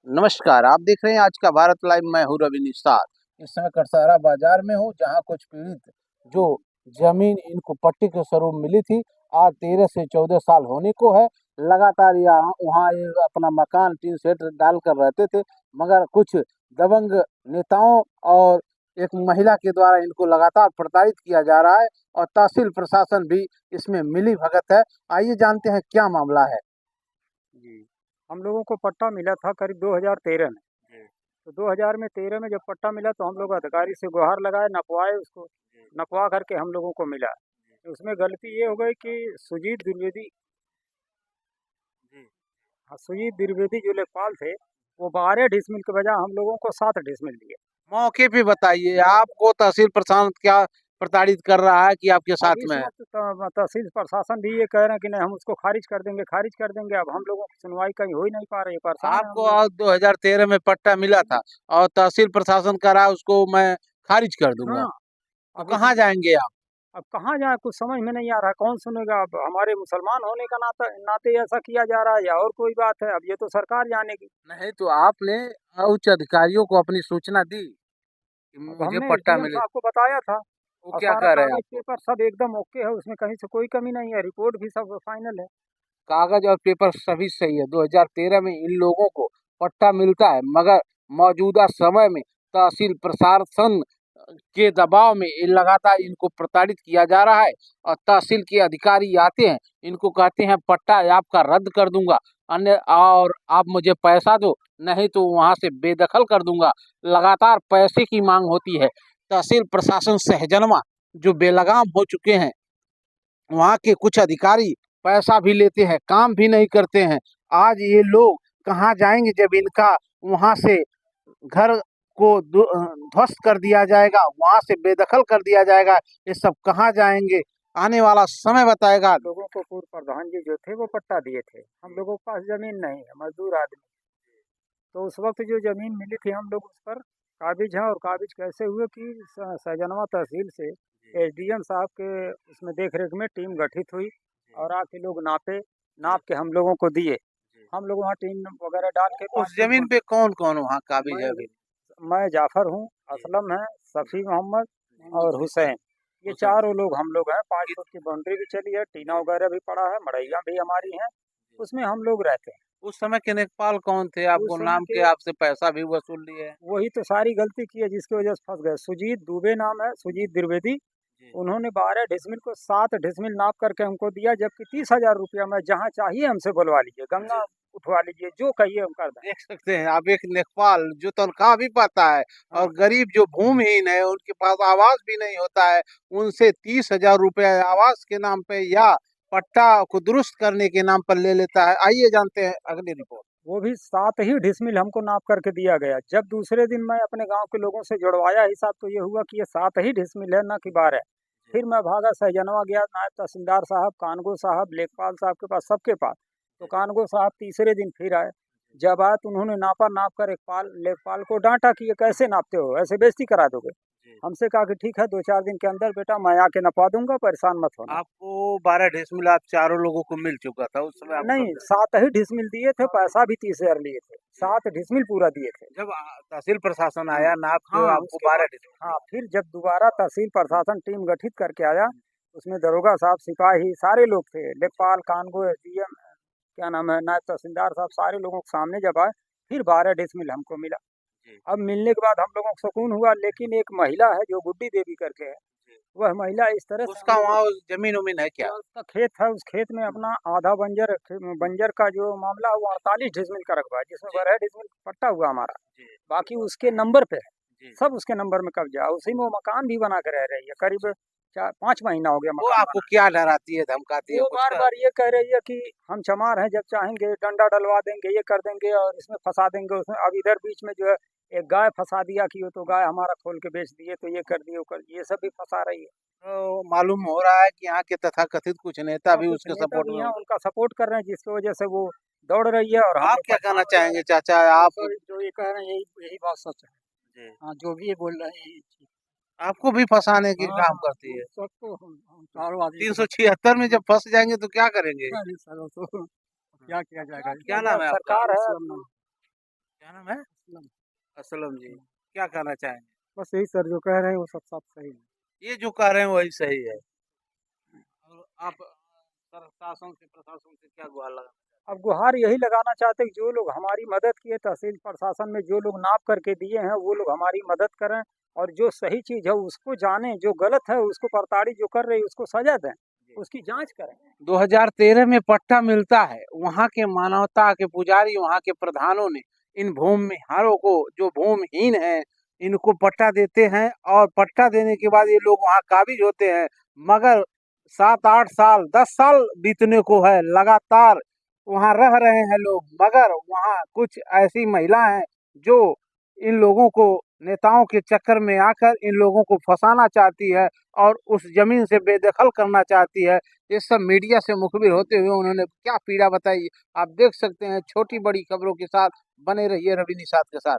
नमस्कार, आप देख रहे हैं आज का भारत लाइव। मैं हूँ रवि निषाद। इस समय कटसारा बाजार में हूँ, जहाँ कुछ पीड़ित जो जमीन इनको पट्टी के स्वरूप मिली थी, आज 13 से 14 साल होने को है। लगातार यहाँ वहाँ ये अपना मकान टीन शेड डालकर रहते थे, मगर कुछ दबंग नेताओं और एक महिला के द्वारा इनको लगातार प्रताड़ित किया जा रहा है और तहसील प्रशासन भी इसमें मिली भगत है। आइए जानते हैं क्या मामला है। जी, हम लोगों को पट्टा मिला था करीब 2013 में। जी, तो 2013 में जब पट्टा मिला तो हम लोग अधिकारी से गुहार लगाए, नपवाए उसको, जी, नपवा करके हम लोगों को मिला। तो उसमें गलती ये हो गई कि सुजीत द्विवेदी, जी। हाँ, सुजीत द्विवेदी जो लेखपाल थे, वो 12 डिसमिल के बजाय हम लोगों को 7 डिसमिल दिए। मौके पे बताइए, आपको तहसील प्रशासन क्या प्रताड़ित कर रहा है कि आपके अब साथ इस में है? वक़्त तहसील प्रशासन भी ये कह रहे हैं कि नहीं, हम उसको खारिज कर देंगे, खारिज कर देंगे। अब हम लोगों की सुनवाई कहीं हो ही नहीं पा रही है, परेशान हैं हम आपको लोग। 2013 में पट्टा मिला था और तहसील प्रशासन कह रहा है उसको मैं खारिज कर दूंगा, हाँ, तो अब कहाँ जाएंगे आप? अब कहाँ जाएँ, कुछ समझ में नहीं आ रहा है, कौन सुनेगा? अब हमारे मुसलमान होने का नाते ऐसा किया जा रहा है या और कोई बात है, अब ये तो सरकार जानेगी। नहीं तो आपने उच्च अधिकारियों को अपनी सूचना दी कि अब मुझे हमने पट्टा एसडीएम मिले? साहब को बताया था वो और क्या सारा कह रहे हैं कागज़ आपको? पेपर सब एकदम ओके है, उसमें कहीं से कोई कमी नहीं है, रिपोर्ट भी सब फाइनल है। कागज और पेपर सभी सही है। 2013 में इन लोगों को पट्टा मिलता है, मगर मौजूदा समय में तहसील प्रशासन के दबाव में ये लगातार इनको प्रताड़ित किया जा रहा है और तहसील के अधिकारी आते हैं, इनको कहते हैं पट्टा आपका रद्द कर दूंगा, अन्य और आप मुझे पैसा दो, नहीं तो वहां से बेदखल कर दूंगा। लगातार पैसे की मांग होती है। तहसील प्रशासन सहजनवा जो बेलगाम हो चुके हैं, वहाँ के कुछ अधिकारी पैसा भी लेते हैं, काम भी नहीं करते हैं। आज ये लोग कहाँ जाएंगे जब इनका वहाँ से घर को ध्वस्त कर दिया जाएगा, वहाँ से बेदखल कर दिया जाएगा, ये सब कहाँ जाएंगे? आने वाला समय बताएगा। लोगों को पूर्व प्रधान जी जो थे वो पट्टा दिए थे, हम लोगों के पास ज़मीन नहीं है, मज़दूर आदमी। तो उस वक़्त जो ज़मीन मिली थी हम लोग उस पर काबिज़ हैं, और काबिज़ कैसे हुए कि सहजनवा तहसील से एसडीएम साहब के उसमें देख-रेख में टीम गठित हुई और आके लोग नापे, नाप के हम लोगों को दिए। हम लोग वहाँ टीन वगैरह डाल के उस 5 फुट जमीन पे कौन कौन वहाँ काबिज है मैं अभी? मैं जाफ़र हूँ, असलम है, सफ़ी मोहम्मद और हुसैन। ये चारों लोग हम लोग हैं, 5 फुट की बाउंड्री भी चली है, टीना वगैरह भी पड़ा है, मड़ैया भी हमारी हैं, उसमें हम लोग रहते हैं। उस समय के लेखपाल कौन थे? उस आपको समय नाम के के आपसे पैसा भी वसूल लिए? वही तो सारी गलती की है जिसकी वजह से फँस गए। सुजीत दुबे नाम है, सुजीत द्विवेदी। उन्होंने 12 डिसमिल को 7 डिसमिल नाप करके हमको दिया, जबकि 30,000 रुपया में जहाँ चाहिए हमसे बुलवा लीजिए, गंगा उठवा लीजिए, जो कहिए हम कर दें। देख सकते हैं आप, एक लेखपाल जो तनख्वाह भी पाता है हाँ, और गरीब जो भूमिहीन है, उनके पास आवास भी नहीं होता है, उनसे 30,000 रुपया आवास के नाम पे या पट्टा को दुरुस्त करने के नाम पर ले लेता है। आइए जानते हैं अगली रिपोर्ट। वो भी 7 ही डिसमिल हमको नाप करके दिया गया। जब दूसरे दिन मैं अपने गाँव के लोगों से जुड़वाया हिसाब, तो ये हुआ कि ये 7 ही डिसमिल है, ना कि 12। फिर मैं भागा सहजनवा गया, नायब तहसीलदार साहब, कानगो साहब, लेखपाल साहब के पास, सबके पास। तो कानगो साहब तीसरे दिन फिर आए। जब आए तो उन्होंने नापा, नाप कर लेखपाल को डाँटा कि ये कैसे नापते हो? ऐसे बेइज़्ज़ती करा दोगे। हमसे कहा कि ठीक है, 2-4 दिन के अंदर बेटा मैं आके नपवा दूँगा, परेशान मत होना। आपको 12 डिसमिल आप चारों लोगों को मिल चुका था उस समय आप? नहीं, 7 ही डिसमिल दिए थे, पैसा भी 30,000 लिए थे। 7 डिसमिल पूरा दिए थे। जब तहसील प्रशासन हाँ, आया नाप के हाँ, आपको उसके बाद 12 डिसमिल हाँ, दिए। फिर जब दोबारा तहसील प्रशासन टीम गठित करके आया, उसमें दरोगा साहब, सिपाही सारे लोग थे, लेखपाल, कानगो, एसडीएम, क्या नाम है, नायब तहसीलदार साहब, सारे लोगों के सामने जब आए, फिर 12 डिसमिल हमको मिला। जी, अब मिलने के बाद हम लोगों को सुकून हुआ, लेकिन एक महिला है जो गुड्डी देवी करके है, जी। वह महिला इस तरह से हम उसका लोगों वहाँ जमीन-वमीन है क्या? या उसका खेत है, उस खेत में अपना आधा बंजर का जो मामला है वो 48 डिसमिल का रकबा है, जिसमें जी, 12 डिसमिल पट्टा हुआ हमारा। जी, बाकी उसके नंबर पे है, जी। सब उसके नंबर में कब्जा है। उसी में वो मकान भी बना के रह रही है, करीब 4-5 महीना हो गया वो मकान आपको बना। क्या डराती है, धमकाती है वो कुछ का? बार-बार ये कह रही है कि हम चमार हैं, जब चाहेंगे डंडा डलवा देंगे, ये कर देंगे और इसमें फँसा देंगे उसमें। अब इधर बीच में जो है एक गाय फँसा दिया कि वो तो गाय हमारा खोल के बेच दिए, तो ये कर दिए, वो कर दिए, ये सब भी फँसा रही है। तो मालूम हो रहा है कि यहाँ के तथाकथित कुछ नेता हाँ, भी कुछ उसके नेता सपोर्ट भी में हैं, होंगे। उनका सपोर्ट कर रहे हैं, जिसकी वजह से वो दौड़ रही है और हम आप लोग क्या कहना परेशान हो जा रहे चाहेंगे चाचा हैं। आप? तो जो ये कह रहे हैं यही यही बात सच है। जी। हाँ, जो भी ये बोल रहे हैं यही चीज़। आपको भी फँसाने की हाँ, काम हाँ, करती हम है। सबको हम चारों आदमी को 376 में जब फँस जाएँगे तो क्या करेंगे? अरे सर, तो क्या किया जाएगा? क्या अब नाम है आपका? सरकार है, क्या क्या नाम है? असलम जी, क्या कहना चाहेंगे? बस यही सर जो कह रहे हैं वो सब सही है। ये जो कह रहे हैं वही सही है। और आप प्रशासन से क्या गुहार लगा? अब गुहार यही लगाना चाहते हैं कि जो लोग हमारी मदद किए तहसील प्रशासन में जो लोग नाप करके दिए हैं वो लोग हमारी मदद करें और जो सही चीज़ है उसको जानें, जो गलत है उसको प्रताड़ित जो कर रही है उसको सजा दें, उसकी जांच करें। 2013 में पट्टा मिलता है, वहाँ के मानवता के पुजारी, वहाँ के प्रधानों ने इन भूमिहारों को, जो भूमिहीन हैं, इनको पट्टा देते हैं और पट्टा देने के बाद ये लोग वहाँ काबिज होते हैं। मगर 7-8 साल 10 साल बीतने को है, लगातार वहाँ रह रहे हैं लोग, मगर वहाँ कुछ ऐसी महिला हैं जो इन लोगों को, नेताओं के चक्कर में आकर इन लोगों को फंसाना चाहती है और उस जमीन से बेदखल करना चाहती है। ये सब मीडिया से मुखबिर होते हुए उन्होंने क्या पीड़ा बताई, आप देख सकते हैं। छोटी बड़ी खबरों के साथ बने रहिए रवि निषाद के साथ।